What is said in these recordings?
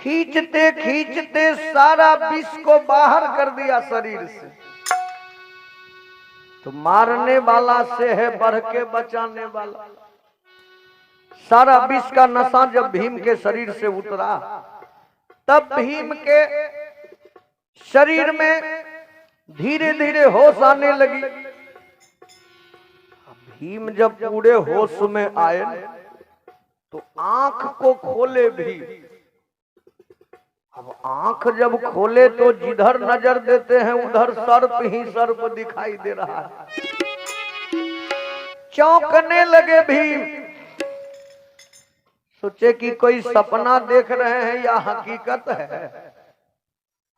खींचते खींचते सारा विष को बाहर कर दिया शरीर से। तो मारने वाला से है बढ़ के बचाने वाला। सारा विष का नशा जब भीम के शरीर से उतरा, तब भीम के शरीर में धीरे धीरे होश आने लगी। भीम जब पूरे होश में आए तो आंख को खोले भी। अब आंख जब खोले तो जिधर नजर देते हैं उधर सर्प ही सर्प दिखाई दे रहा है। चौंकने लगे भीम, सोचे कि कोई सपना देख रहे हैं या हकीकत है।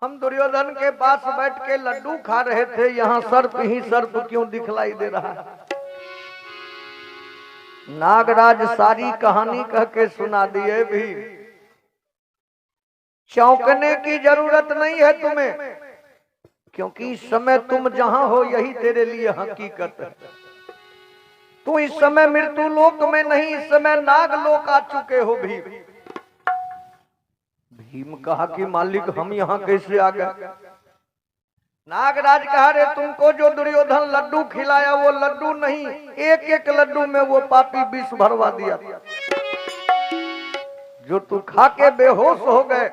हम दुर्योधन के पास बैठ के लड्डू खा रहे थे, यहाँ सर्प ही सर्प क्यों दिखलाई दे रहा है। नागराज सारी कहानी कह के सुना दिए भीम। चौंकने की जरूरत नहीं है तुम्हें, क्योंकि इस समय तुम जहां हो यही तेरे लिए हकीकत है। तू इस समय मृत्यु लोक में नहीं, इस समय नाग लोक आ चुके हो भीम। भीम कहा कि मालिक हम यहाँ कैसे आ गए। नागराज कहा रे तुमको जो दुर्योधन लड्डू खिलाया वो लड्डू नहीं, एक एक लड्डू में वो पापी विष भरवा दिया। जो तू खा के बेहोश हो गए,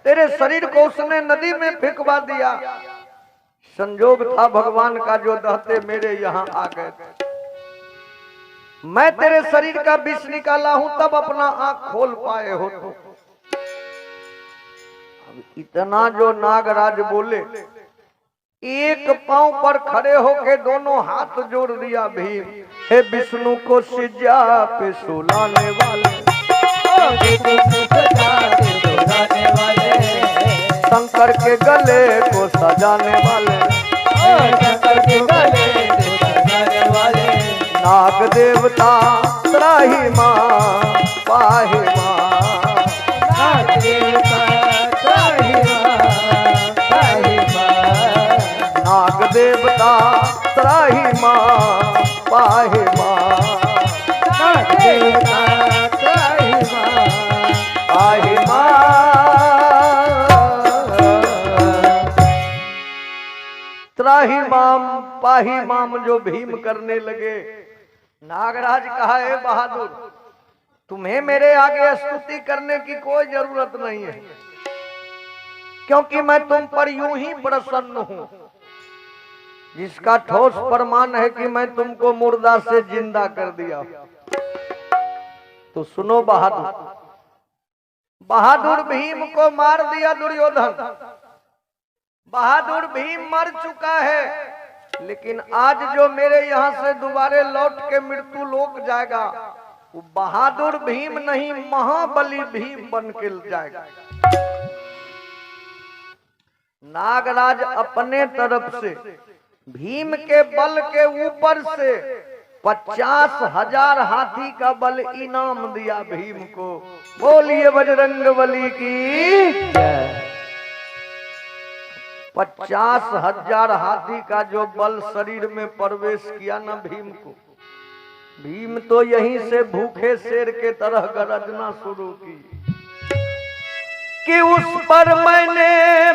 तेरे शरीर को उसने नदी में फेंकवा दिया। संजोग था भगवान का जो दहते मेरे यहाँ आ गए। मैं तेरे शरीर का विष निकाला हूं तब अपना आंख खोल पाए हो। तो अब इतना जो नागराज बोले, एक पांव पर खड़े होके दोनों हाथ जोड़ दिया भीम। हे विष्णु को सिज्जा पे सुलाने वाले, शंकर के गले को सजाने वाले, नाग देवता त्राही माँ पाही माँ, नाग देवता त्राही माँ पाही माँ, नाग देवता त्राही माँ पाही माँ, नाग देवता त्राही माँ पाही माँ। त्राही माम पाही माम जो भीम करने लगे। नागराज कहा है बहादुर, तुम्हें मेरे आगे स्तुति करने की कोई जरूरत नहीं है, क्योंकि मैं तुम पर यूं ही प्रसन्न हूं, जिसका ठोस प्रमाण है कि मैं तुमको मुर्दा से जिंदा कर दिया। तो सुनो बहादुर, बहादुर भीम को मार दिया दुर्योधन। बहादुर भीम मर चुका है, लेकिन आज जो मेरे यहाँ से दोबारे लौट के मृत्यु लोक जाएगा, वो बहादुर भीम नहीं महाबली भीम बन के जाएगा। नागराज अपने तरफ से भीम के बल के ऊपर से 50,000 हाथी का बल इनाम दिया भीम को। बोलिए बजरंगबली की जय। 50,000 हाथी का जो बल शरीर में प्रवेश किया ना भीम को, भीम तो यहीं से भूखे शेर के तरह गरजना शुरू की कि उस पर मैंने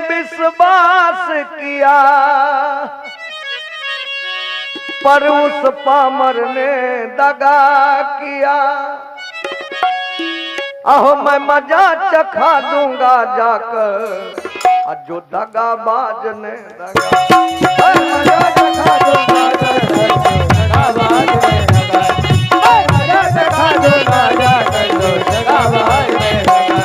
विश्वास किया, पर उस पामर ने दगा किया। अहो मैं मजा चखा दूंगा जाकर, जो दगाबाज ने दगा, मजा चखा दूंगा दगाबाज ने दगा, मजा चखा दूंगा जाकर जो दगाबाज ने दगा।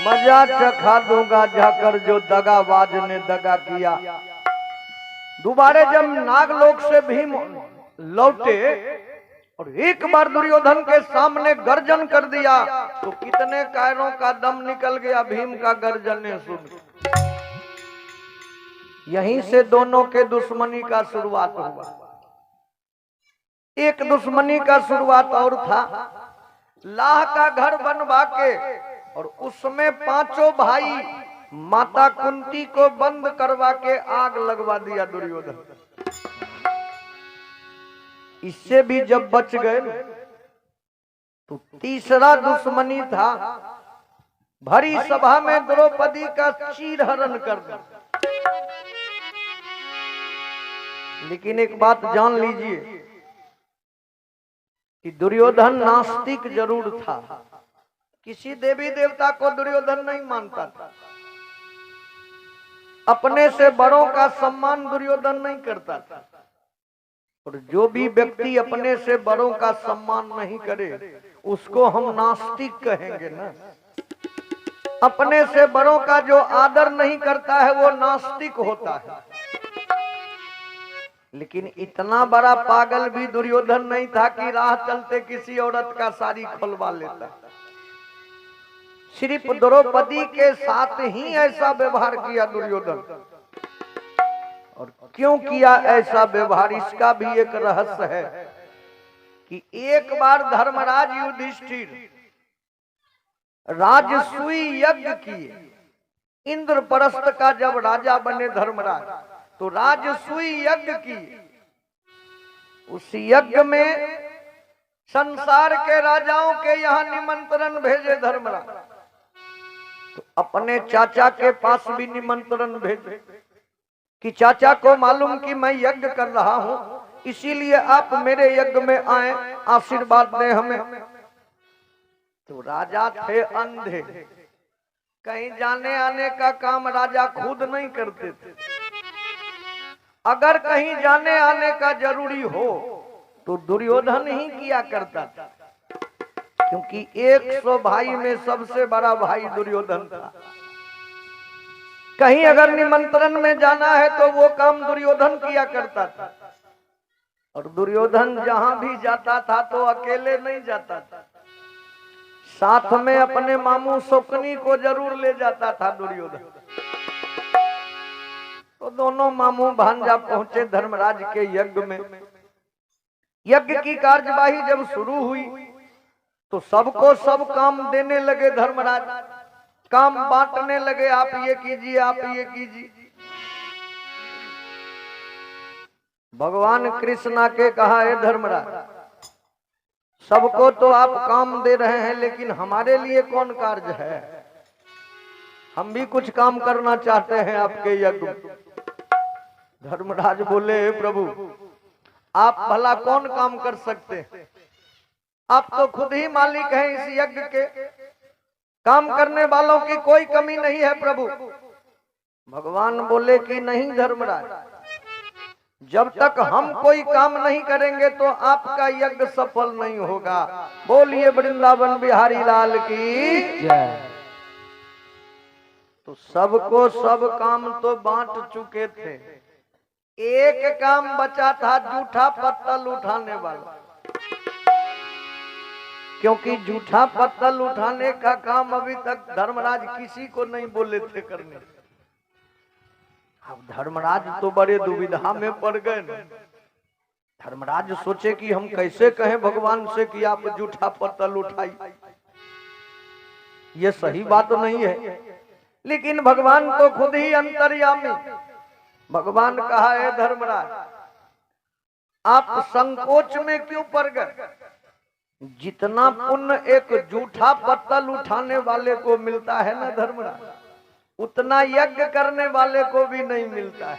मजा चखा दूंगा जाकर जो दगाबाज ने दगा किया। दोबारे जब नागलोक से भीम लौटे और एक बार दुर्योधन के सामने गर्जन कर दिया तो कितने कायरों का दम निकल गया भीम का गर्जन सुन। यहीं से दोनों के दुश्मनी का शुरुआत हुआ। एक दुश्मनी का शुरुआत और था, लाह का घर बनवा के और उसमें पांचों भाई माता कुंती को बंद करवा के आग लगवा दिया दुर्योधन। इससे भी जब बच गए तो तीसरा दुश्मनी था, भरी सभा में द्रौपदी का चीरहरण कर दिया। लेकिन एक बात जान लीजिए कि दुर्योधन नास्तिक जरूर था, किसी देवी देवता को दुर्योधन नहीं मानता था, अपने से बड़ों का सम्मान दुर्योधन नहीं करता था। और जो भी व्यक्ति अपने से बड़ों का सम्मान नहीं करे उसको हम नास्तिक कहेंगे ना। अपने से बड़ों का जो आदर नहीं करता है वो नास्तिक होता है। लेकिन इतना बड़ा पागल भी दुर्योधन नहीं था कि राह चलते किसी औरत का साड़ी खोलवा लेता। सिर्फ द्रौपदी के साथ ही ऐसा व्यवहार किया दुर्योधन। और क्यों किया ऐसा व्यवहार, इसका भी एक रहस्य है कि एक बार धर्मराज युधिष्ठिर राजसूय यज्ञ किए। इंद्रप्रस्थ का जब राजा बने धर्मराज तो राजसूय यज्ञ की। उस यज्ञ में संसार के राजाओं के यहाँ निमंत्रण भेजे धर्मराज, तो अपने चाचा के पास भी निमंत्रण भेजे कि चाचा को मालूम कि मैं यज्ञ कर रहा हूं, इसीलिए आप मेरे यज्ञ में आए, आशीर्वाद दें हमें। तो राजा थे अंधे, कहीं जाने आने का काम राजा खुद नहीं करते थे। अगर कहीं जाने आने का जरूरी हो तो दुर्योधन ही किया करता था, क्योंकि 100 भाई में सबसे बड़ा भाई दुर्योधन था। कहीं अगर निमंत्रण में जाना है तो वो काम दुर्योधन किया करता था। और दुर्योधन जहां भी जाता था तो अकेले नहीं जाता था, साथ में अपने मामू शकुनी को जरूर ले जाता था दुर्योधन। तो दोनों मामू भांजा पहुंचे धर्मराज के यज्ञ में। यज्ञ की कार्यवाही जब शुरू हुई तो सबको सब काम देने लगे धर्मराज, काम बांटने लगे, आप ये कीजिए, आप ये कीजिए। भगवान कृष्णा के कहा है धर्मराज, सबको तो आप काम दे रहे हैं, लेकिन हमारे लिए कौन कार्य है? हम भी कुछ काम करना चाहते हैं आपके यज्ञ। धर्मराज बोले, प्रभु आप भला कौन काम कर सकते हैं? आप तो खुद ही मालिक हैं इस यज्ञ के, काम करने वालों की कोई कमी नहीं है प्रभु। भगवान बोले कि नहीं धर्मराज, जब तक हम कोई काम नहीं करेंगे तो आपका यज्ञ सफल नहीं होगा। बोलिए वृंदावन बिहारी लाल की जय। तो सबको सब काम तो बांट चुके थे, एक काम बचा था, जूठा पत्तल उठाने वाला। क्योंकि जूठा पत्तल उठाने का काम अभी तक धर्मराज किसी को नहीं बोले थे करने। अब धर्मराज तो बड़े दुविधा में पड़ गए। धर्मराज सोचे कि हम कैसे कहें भगवान से कि आप जूठा पत्तल उठाई, ये सही बात नहीं है। लेकिन भगवान तो खुद ही अंतर्यामी। भगवान कहा है धर्मराज, आप संकोच में क्यों पड़ गए? जितना पुण्य एक जूठा पत्तल उठाने वाले को मिलता है ना धर्मराज, उतना यज्ञ करने वाले को भी नहीं मिलता है।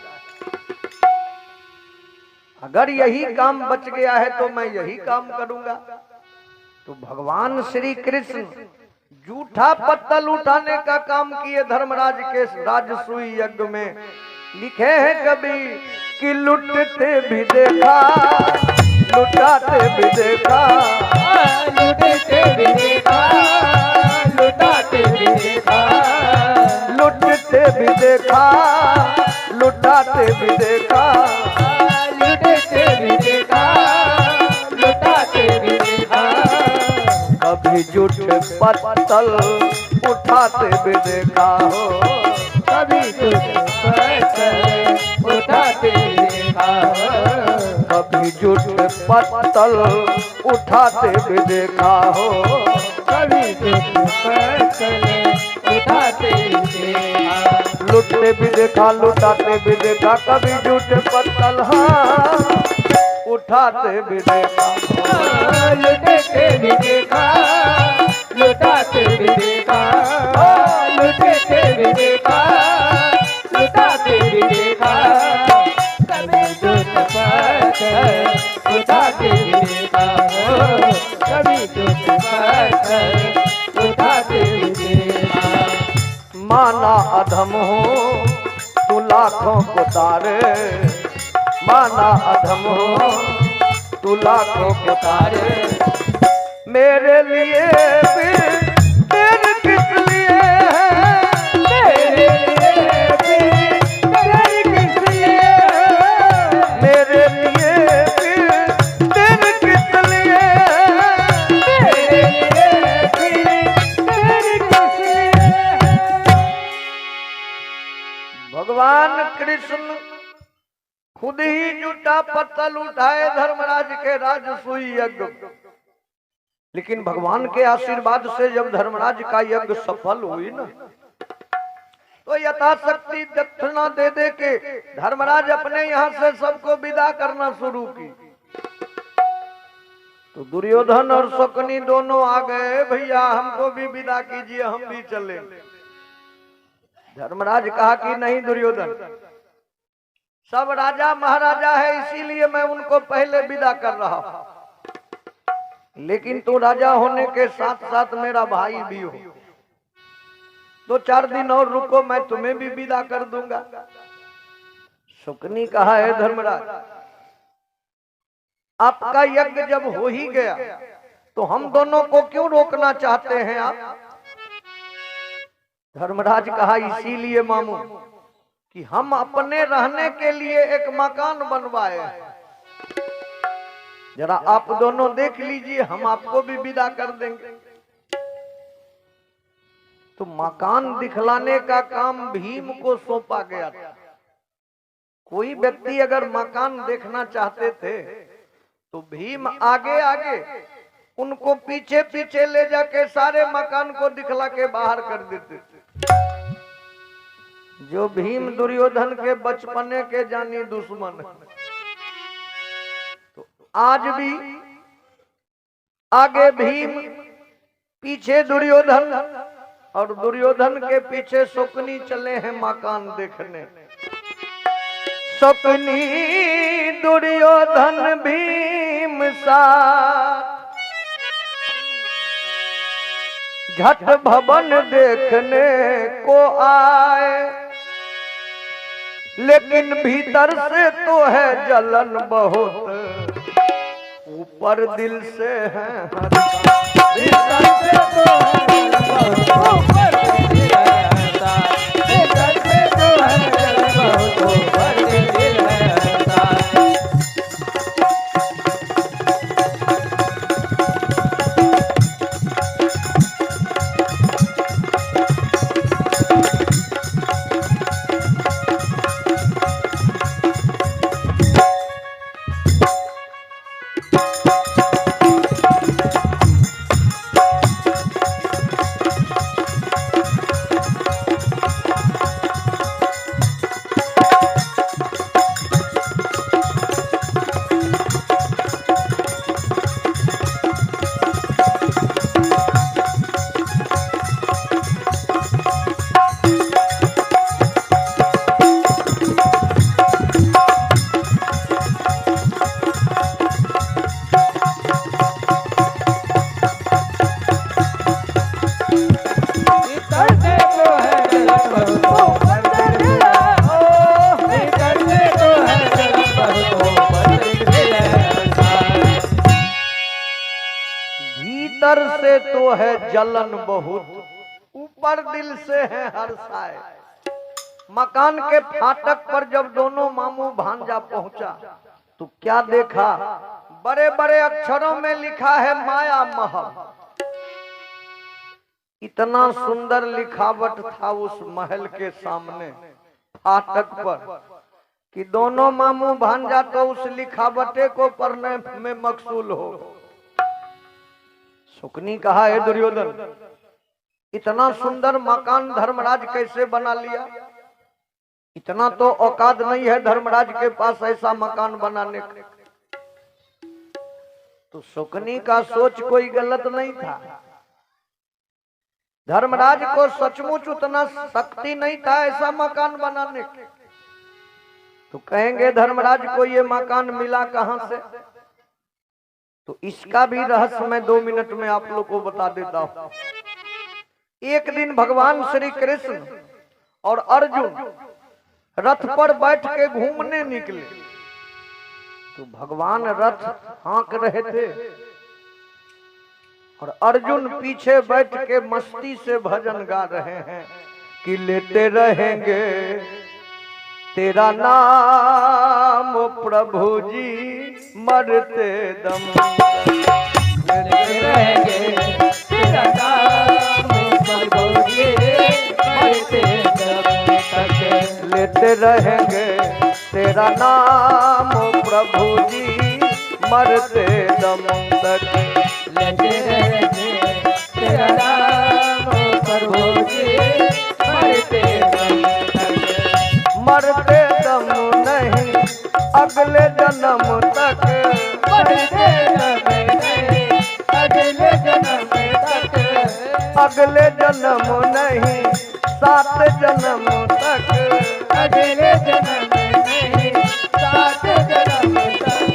अगर यही काम बच गया है तो मैं यही काम करूंगा। तो भगवान श्री कृष्ण जूठा पत्तल उठाने का काम किए धर्मराज के राजसूय यज्ञ में। लिखे हैं कभी कि लुटते भी देखा, लुटाते भी देखा, लुटते भी देखा, लुटाते भी देखा, लुटते भी देखा, लुटाते भी देखा, लुटते भी देखा, लुटाते कभी झूठे पत्तल उठाते भी देखा हो, कभी झूठे पत्तल उठाते भी देखा हो, कभी झूठे पत्तल उठाते भी देखा हो, कभी झूठे पत्तल उठाते भी देखा, लुटते भी देखा लुटाते भी देखा, कभी झूठे पत्तल हाँ उठाते भी देखा, लुटते भी देखा लुटाते भी देखा, लुटते भी देखा लुटाते भी देखा, कभी झूठे पत्तल उठाते भी देखा हो, कभी झूठे पत्तल उठाते भी देखा। माना अधम हो तू लाखों को तारे, माना अधम हो तू लाखों को तारे, मेरे लिए फिर तेरे किस लिए है, मेरे लिए फिर तेरे किस लिए, मेरे लिए फिर तेरे किस लिए, मेरे लिए फिर तेरे किस लिए। भगवान कृष्ण खुद ही जूठा पत्तल उठाए धर्मराज के राजसूय यज्ञ, लेकिन भगवान के आशीर्वाद से जब धर्मराज का यज्ञ सफल हुई ना, तो यथाशक्ति दक्षिणा दे दे के धर्मराज अपने यहाँ से सबको विदा करना शुरू की। तो दुर्योधन और शकुनी दोनों आ गए, भैया हमको भी विदा कीजिए, हम भी चले। धर्मराज कहा कि नहीं दुर्योधन, सब राजा महाराजा है इसीलिए मैं उनको पहले विदा कर रहा हूं, लेकिन तू राजा होने के साथ साथ मेरा भाई भी हो, 2-4 दिन और रुको, मैं तुम्हें भी विदा कर दूंगा। शकुनी कहा है धर्मराज, आपका यज्ञ जब हो ही गया तो हम दोनों को क्यों रोकना चाहते हैं आप? धर्मराज कहा इसीलिए मामू कि हम अपने रहने के लिए एक मकान बनवाए हैं, जरा आप दोनों देख लीजिए, हम आपको भी विदा कर देंगे। तो मकान दिखलाने का काम भीम को सौंपा गया था। कोई व्यक्ति अगर मकान देखना चाहते थे तो भीम आगे आगे उनको पीछे पीछे ले जाके सारे मकान को दिखला के बाहर कर देते थे। जो भीम दुर्योधन के बचपने के जानी दुश्मन है, तो आज भी आगे भीम पीछे दुर्योधन और दुर्योधन के पीछे शकुनी चले हैं मकान देखने। शकुनी दुर्योधन भीम साथ झट भवन देखने को आए, लेकिन भीतर से तो है जलन बहुत, ऊपर दिल से है भीतर से तो है जलन बहुत, ऊपर दिल है हंसा, भीतर से तो है जलन बहुत, ऊपर दिल है हंसा। भीतर से तो है जलन बहुत, ऊपर दिल से है हर्षाए। मकान के फाटक पर जब दोनों मामू भांजा पहुंचा तो क्या देखा, बड़े बड़े अक्षरों में लिखा है माया महल। इतना सुंदर लिखावट था उस महल के सामने फाटक पर कि दोनों मामू भांजा तो उस लिखावटे को पढ़ने में मकसूल हो। शुकनी कहा, है दुर्योधन, इतना सुंदर मकान धर्मराज कैसे बना लिया? इतना तो औकात नहीं है धर्मराज के पास ऐसा मकान बनाने का। तो शुकनी का सोच कोई गलत नहीं था। धर्मराज को सचमुच उतना शक्ति नहीं था ऐसा मकान बनाने का। तो कहेंगे धर्मराज को ये मकान मिला कहां से? तो इसका भी रहस्य मैं 2 मिनट में आप लोग को बता देता हूं। एक दिन भगवान श्री कृष्ण और अर्जुन रथ पर बैठ के घूमने निकले। तो भगवान रथ हाँक रहे थे और अर्जुन पीछे बैठ के मस्ती से भजन गा रहे हैं कि लेते रहेंगे तेरा नाम प्रभु जी मरते दम तक। लेते रहेंगे तेरा नाम प्रभु जी मरते दम तक। लेते रहेंगे तेरा नाम प्रभु जी मरते दम तक। लेते रहेंगे तेरा नाम प्रभु जी मरते दम तक। मरते दम नहीं अगले जन्म तक। मरते दम नहीं अगले जन्म तक। अगले जन्म नहीं 7 जन्म तक। अगले जन्म नहीं 7 जन्म तक।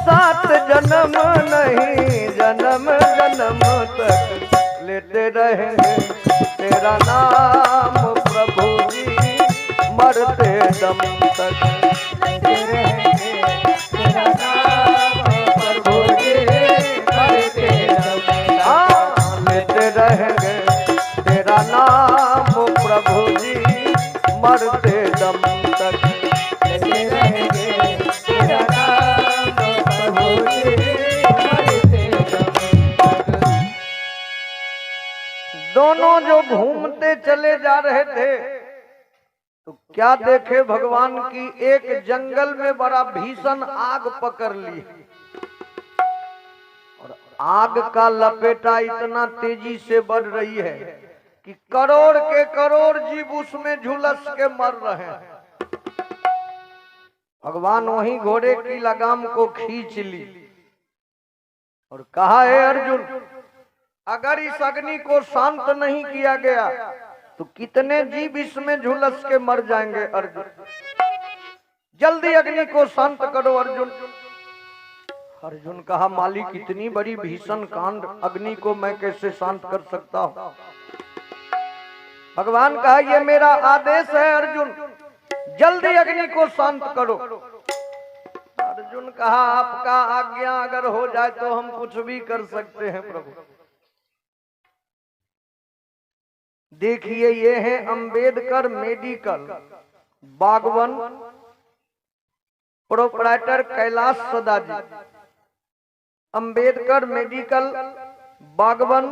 7 जन्म नहीं जन्म जन्म तक। लेते रहेंगे तेरा नाम प्रभु जी मरते दम तक। लेते रहेंगे तेरा नाम प्रभु जी मरते दम तक। हाँ, लेते रहेंगे तेरा नाम प्रभु जी मरते दम तक। लेते रहेंगे तेरा नाम प्रभु जी मरते दम तक। दोनों जो घूमते चले जा रहे थे तो क्या देखे भगवान की एक जंगल में बड़ा भीषण आग पकड़ ली और आग का लपेटा इतना तेजी से बढ़ रही है कि करोड़ के करोड़ जीव उसमें झुलस के मर रहे हैं। भगवान वहीं घोड़े की लगाम को खींच ली और कहा, है अर्जुन, अगर इस अग्नि को शांत नहीं किया गया तो कितने जीव इसमें झुलस के मर जाएंगे। अर्जुन, जल्दी अग्नि को शांत करो अर्जुन। अर्जुन कहा, मालिक, इतनी बड़ी भीषण कांड अग्नि को मैं कैसे शांत कर सकता हूं? भगवान कहा, यह मेरा आदेश है अर्जुन, जल्दी अग्नि को शांत करो। अर्जुन कहा, आपका आज्ञा अगर हो जाए तो हम कुछ भी कर सकते हैं प्रभु। देखिए, ये है अंबेडकर मेडिकल, बागवन, प्रोपराइटर कैलाश सदा जी। अंबेडकर मेडिकल बागवन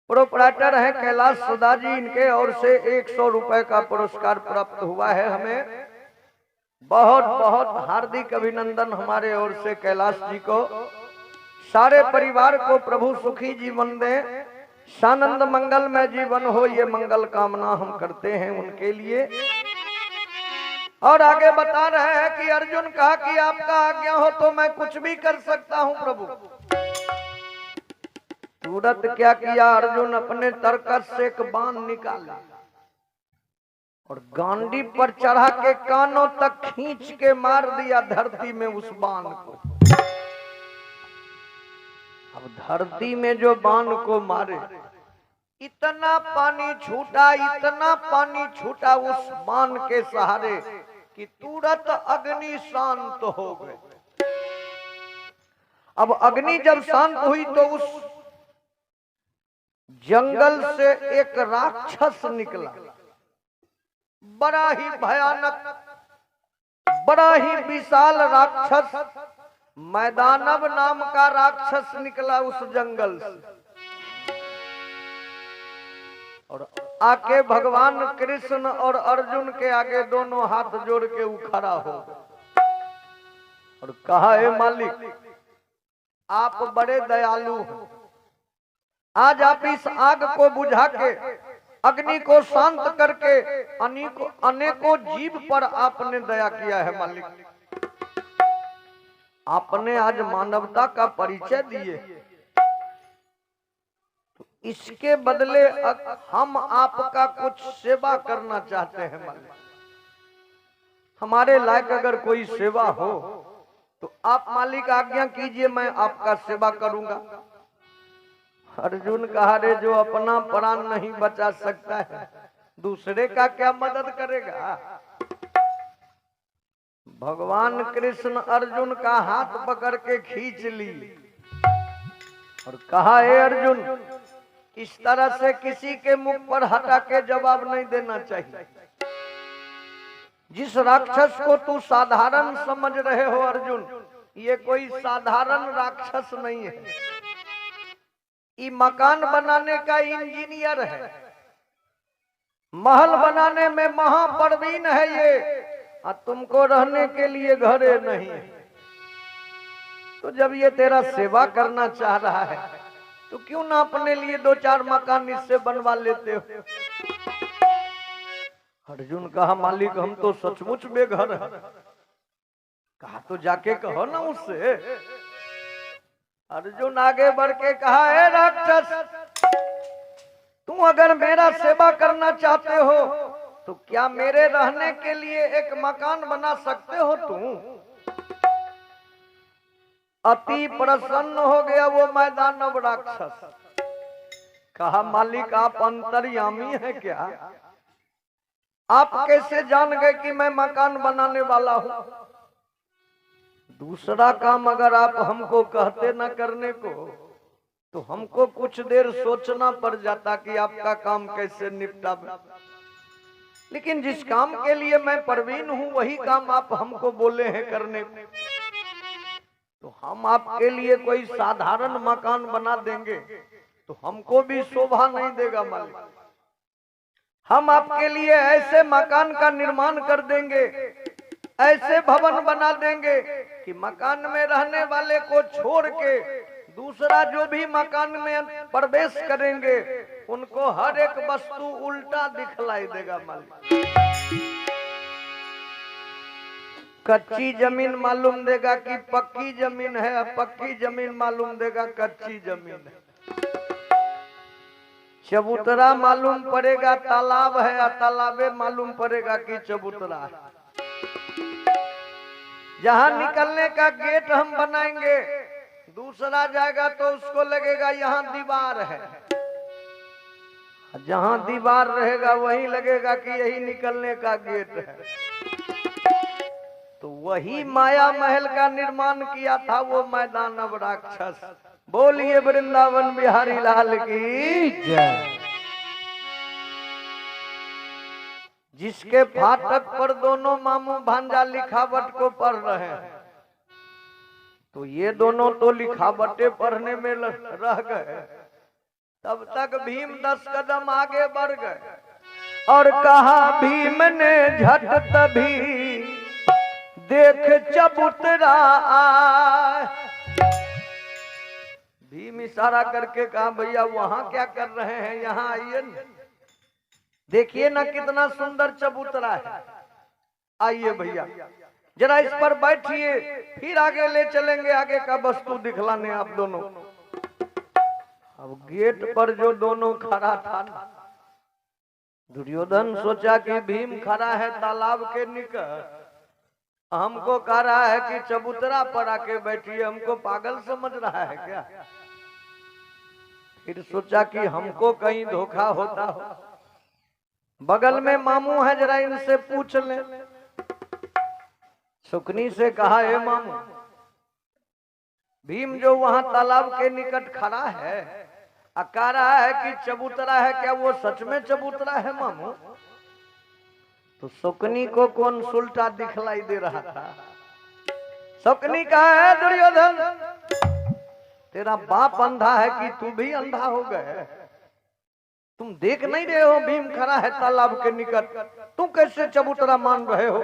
प्रोपराइटर है कैलाश सदा जी। इनके ओर से 100 रुपए का पुरस्कार प्राप्त हुआ है हमें। बहुत बहुत हार्दिक अभिनंदन हमारे ओर से कैलाश जी को। सारे परिवार को प्रभु सुखी जीवन दें, सानंद मंगल में जीवन हो, ये मंगल कामना हम करते हैं उनके लिए। और आगे बता रहे हैं कि अर्जुन कहा कि आपका आज्ञा हो तो मैं कुछ भी कर सकता हूं प्रभु। तुरंत क्या किया अर्जुन, अपने तरकस से एक बाण निकाला और गांडी पर चढ़ा के कानों तक खींच के मार दिया धरती में उस बाण को। अब धरती में जो बाण को मारे, इतना पानी छूटा, इतना पानी छूटा उस बाण के सहारे कि तुरंत अग्नि शांत हो गई। अब अग्नि जब शांत हुई तो उस जंगल से एक राक्षस निकला, बड़ा ही भयानक, बड़ा ही विशाल राक्षस, मैदानव नाम का राक्षस निकला उस जंगल से। और आके भगवान कृष्ण और अर्जुन के आगे दोनों हाथ जोड़ के वो खड़ा हो और कहा, हे मालिक, आप बड़े दयालु हैं। आज आप इस आग को बुझा के, अग्नि को शांत करके अनेकों जीव पर आपने दया किया है मालिक। आपने आज मानवता का परिचय दिए, तो इसके बदले हम आपका कुछ सेवा करना चाहते हैं मालिक। हमारे लायक अगर कोई सेवा हो तो आप मालिक आज्ञा कीजिए, मैं आपका सेवा करूंगा। अर्जुन कहा, रे जो अपना प्राण नहीं बचा सकता है दूसरे का क्या मदद करेगा। भगवान कृष्ण अर्जुन का हाथ पकड़ के खींच ली और कहा, हे अर्जुन, इस तरह से किसी के मुख पर हटा के जवाब नहीं देना चाहिए। जिस राक्षस को तू साधारण समझ रहे हो अर्जुन, ये कोई साधारण राक्षस नहीं है। ये मकान बनाने का इंजीनियर है, महल बनाने में महाप्रवीण है ये, और तुमको रहने के लिए घरे नहीं है। तो जब ये तेरा सेवा करना चाह रहा है तो क्यों ना अपने लिए 2-4 मकान इससे बनवा लेते हो। अर्जुन कहा, मालिक हम तो सचमुच बेघर है। कहा, तो जाके कहो ना उससे। अर्जुन आगे बढ़ के कहा, हे राक्षस, तुम अगर मेरा सेवा करना चाहते हो तो क्या मेरे रहने के लिए एक मकान बना सकते हो तुम। अति प्रसन्न हो गया वो मैदानव राक्षस। कहा, मालिक आप अंतर्यामी हैं क्या। आप कैसे जान गए कि मैं मकान बनाने वाला हूं। दूसरा काम अगर आप हमको कहते न करने को तो हमको कुछ देर सोचना पड़ जाता कि आपका काम कैसे निपटा। लेकिन जिस काम के लिए मैं प्रवीण हूं वही काम आप हमको बोले हैं करने को, तो हम आपके लिए कोई साधारण मकान बना देंगे तो हमको भी शोभा नहीं देगा मालिक। हम आपके लिए ऐसे मकान का निर्माण कर देंगे, ऐसे भवन बना देंगे कि मकान में रहने वाले को छोड़ के दूसरा जो भी मकान में प्रवेश करेंगे उनको हर एक वस्तु उल्टा दिखलाई देगा मालिक। कच्ची जमीन मालूम देगा कि पक्की जमीन है, पक्की जमीन मालूम देगा कच्ची जमीन है। चबूतरा मालूम पड़ेगा तालाब है, और तालाबे मालूम पड़ेगा कि चबूतरा है। जहां निकलने का गेट हम बनाएंगे दूसरा जाएगा तो उसको लगेगा यहाँ दीवार है, जहां दीवार रहेगा वहीं लगेगा कि यही निकलने का गेट है। तो वही माया महल का निर्माण किया था वो मैदानव राक्षस। बोलिए वृंदावन बिहारी लाल की जय। जिसके फाटक पर दोनों मामू भांजा लिखावट को पढ़ रहे हैं, तो ये दोनों तो लिखावटें पढ़ने में रह गए। तब तक भीम 10 कदम आगे बढ़ गए और कहा, भीम ने झट तभी देख चबूतरा आए। भीम इशारा करके कहा, भैया वहां क्या कर रहे हैं, यहाँ आइए न, देखिए ना कितना सुंदर चबूतरा है। आइए भैया जरा इस पर बैठिए, फिर आगे ले चलेंगे आगे का वस्तु दिखलाने आप दोनों। अब गेट पर जो दोनों खड़ा था, दुर्योधन सोचा कि भीम खड़ा है तालाब के निकट, हमको कह रहा है कि चबूतरा पर आके बैठिए, हमको पागल समझ रहा है क्या। फिर सोचा कि हमको कहीं धोखा होता हो। बगल में मामू है, जरा इनसे पूछ ले। सुकनी से कहा, हे मामू, भीम जो वहां तालाब के निकट खड़ा है कह रहा है कि चबूतरा है, क्या वो सच में चबूतरा है मामू। तो सुकनी को कौन सुल्टा दिखलाई दे रहा था। सुकनी कहा, है दुर्योधन, तेरा बाप अंधा है कि तू भी अंधा हो गए। तुम देख नहीं रहे हो भीम खड़ा है तालाब के निकट, तुम कैसे चबूतरा मान रहे हो?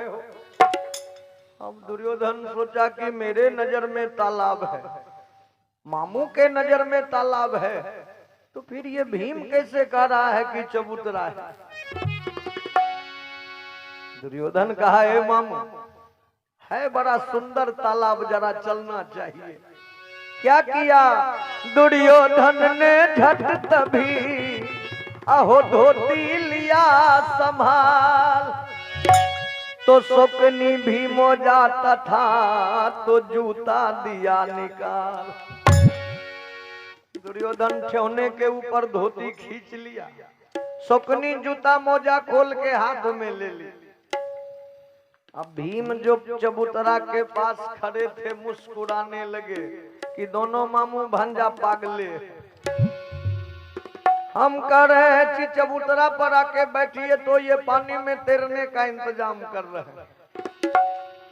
अब दुर्योधन सोचा कि मेरे नजर में तालाब है, मामू के नजर में तालाब है, तो फिर ये भीम कैसे कह रहा है कि चबूतरा है? दुर्योधन कहा, हे मामू, है बड़ा सुंदर तालाब, जरा चलना चाहिए। क्या किया दुर्योधन ने झट तभी अहो धोती लिया संभाल, तो शोकनी भीमो जाता था तो जूता दिया निकाल। दुर्योधन ठेवने के ऊपर धोती खींच लिया, शोकनी जूता मोजा खोल के हाथ में ले ली। अब भीम जो चबूतरा के पास खड़े थे मुस्कुराने लगे कि दोनों मामू भांजा पागले, हम कह रहे हैं कि चबूतरा पर आके बैठिए तो ये पानी में तैरने का इंतजाम कर रहे हैं।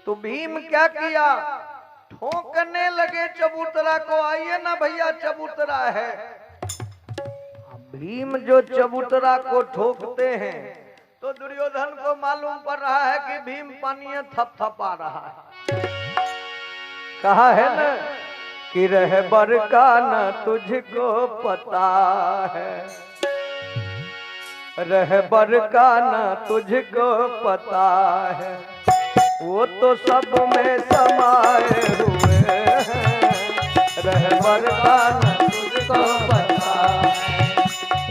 तो भीम क्या किया, ठोकने लगे चबूतरा को, आइए ना भैया चबूतरा है। भीम जो चबूतरा को ठोकते हैं तो दुर्योधन को मालूम पड़ रहा है कि भीम पानी थपथपा रहा है। कहा है ना कि रहबर का न तुझको पता है, रहबर का न तुझको पता है, वो तो सब में समाये हुए हैं। रहबर का न तुझको पता है,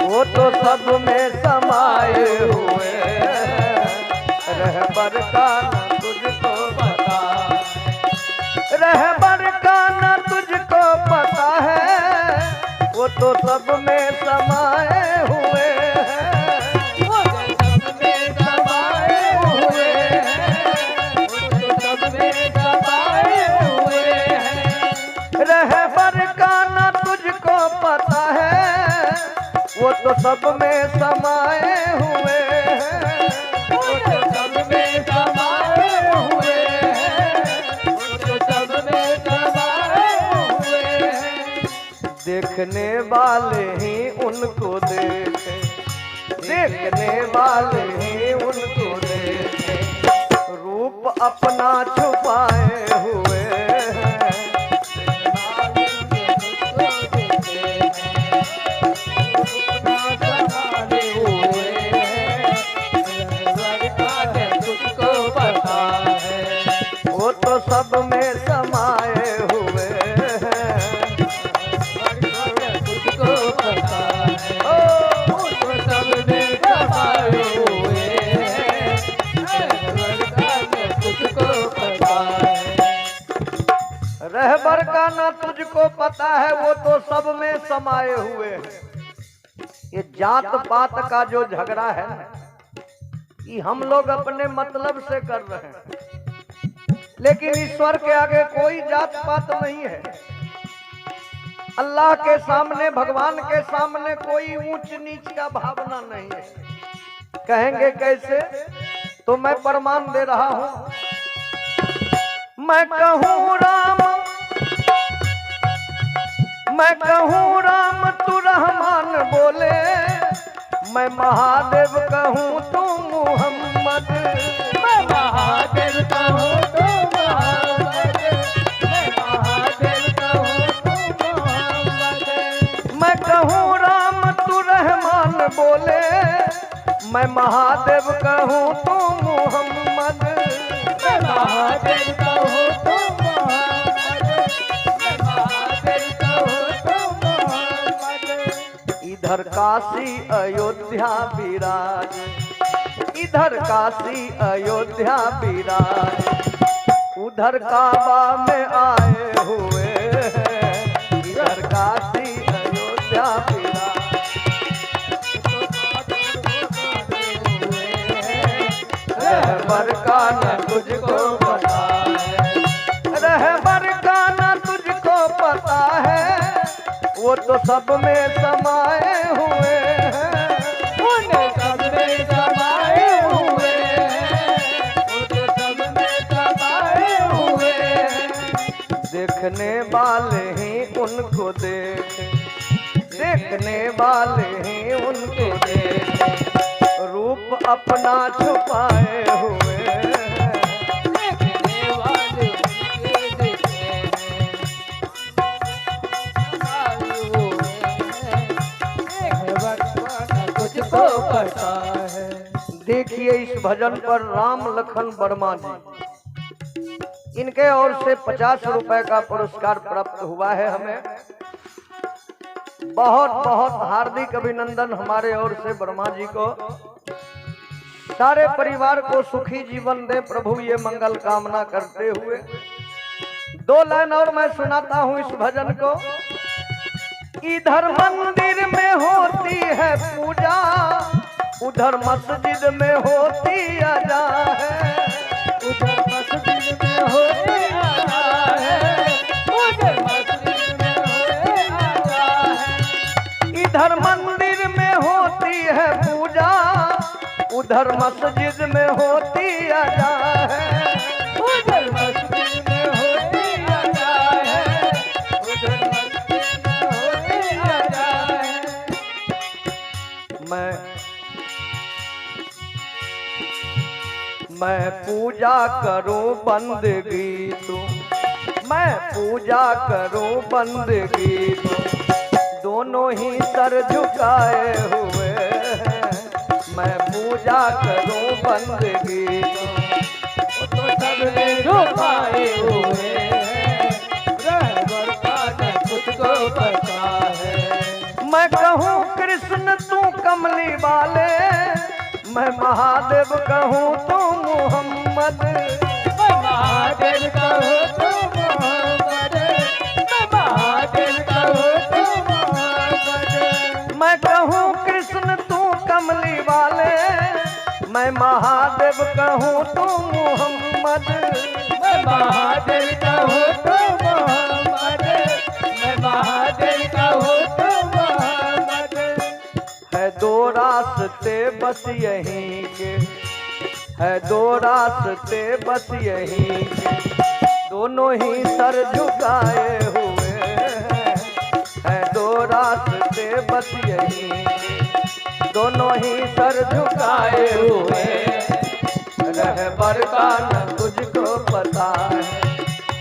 वो तो सब में समाये हुए हैं। रहबर का न तुझको पता है, रहबर का न तुझको पता है, वो तो सब में समाये हुए हैं। वो तो सब में समाये हुए हैं, वो तो सब में समाये हुए हैं। रहबर का न तुझको पता है, वो तो सब में समाये हुए हैं। वो तो सब में समाये हुए हैं, वो तो सब में समाये हुए हैं। देखने वाले ही उनको देखे, देखने वाले ही उनको देखे, रूप अपना छुपाए हुए हैं। वो तो सब में समाये हुए हैं। तुझको पता है, वो तो सब में समाये हुए हैं। तुझको पता है, रहबर का ना तुझको पता है, वो तो सब में समाये हुए हैं। ये जात पात का जो झगड़ा है ना, ये हम लोग अपने मतलब से कर रहे हैं, लेकिन ईश्वर के आगे कोई जात पात नहीं है। अल्लाह के सामने, भगवान के सामने कोई ऊंच नीच का भावना नहीं है। कहेंगे कैसे, तो मैं प्रमाण दे रहा हूं। मैं कहूँ राम, मैं कहूँ राम तू रहमान बोले, मैं महादेव कहूँ तू मोहम्मद। मैं महादेव कहूँ तो मोहम्मद, मैं महादेव कहूँ तो मोहम्मद। मैं कहूँ राम तू रहमान बोले, मैं महादेव कहूँ तू मोहम्मद। मैं महादेव कहूँ तो मोहम्मद, मैं महादेव कहूँ तो मोहम्मद। इधर काशी अयोध्या विराज, इधर काशी अयोध्या विराज, उधर काबा में आए हुए हैं। इधर काशी अयोध्या विराज, रहबर का न तुझको पता है, रहबर का न तुझको पता है, वो तो सब में समाये हुए हैं। उन्हें सब में समाये हुए हैं, वो तो सब में समाये हुए हैं। देखने वाले ही उनको देखे, देखने वाले ही उनको देखें, रूप अपना छुपाए हुए हैं। देखने वाले उनके देखे हैं, छुपाए हुए हैं। देखे भगवान तुझको पता है। देखिए इस भजन पर राम लखन वर्मा जी, इनके ओर से 50 रुपए का पुरस्कार प्राप्त हुआ है हमें। बहुत बहुत हार्दिक अभिनंदन हमारे ओर से वर्मा जी को। सारे परिवार को सुखी जीवन दे प्रभु, ये मंगल कामना करते हुए 2 लाइन और मैं सुनाता हूँ इस भजन को। इधर मंदिर में होती है पूजा, उधर मस्जिद में होती अजा है। उधर मस्जिद में होते आया है, उधर मस्जिद में होते आया है। इधर मंदिर में होती है पूजा, उधर मस्जिद में होती अजा है। उधर मस्जिद में होते आया है, उधर मस्जिद में होते आया है। मैं पूजा करूं बंदगी तू, मैं पूजा करूं बंदगी तू, दोनों ही सर झुकाए हुए हैं। मैं पूजा करूं बंदगी तू, तो सबने झुकाए हुए हैं। रहबर का न तुझको पता है। मैं कहूं कृष्ण तू कमली वाले, मैं महादेव कहूं तू मोहम्मद। मैं महादेव कहूँ तो मोहम्मद, मैं महादेव कहूँ तो मोहम्मद। मैं कहूं कृष्ण तू कमली वाले, मैं महादेव कहूं तू मोहम्मद। मैं महादेव कहूँ तो मोहम्मद, मैं महादेव कहूँ तो मोहम्मद। है 2 रास्ते बस यहीं के, है 2 रास्ते बस यहीं के, दोनों ही सर झुकाए हुए हैं। है 2 रास्ते बस यहीं के, दोनों ही सर झुकाए हुए हैं। रहबर का न तुझको पता है,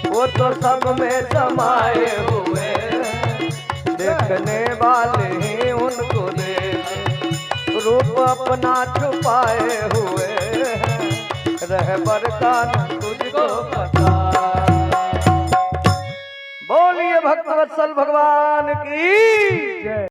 वो तो सब में समाये हुए हैं। देखने वाले ही उनको देखें, रूप अपना छुपाए हुए हैं। रहबर का न तुझको पता। बोलिए भक्तवत्सल भगवान की जय।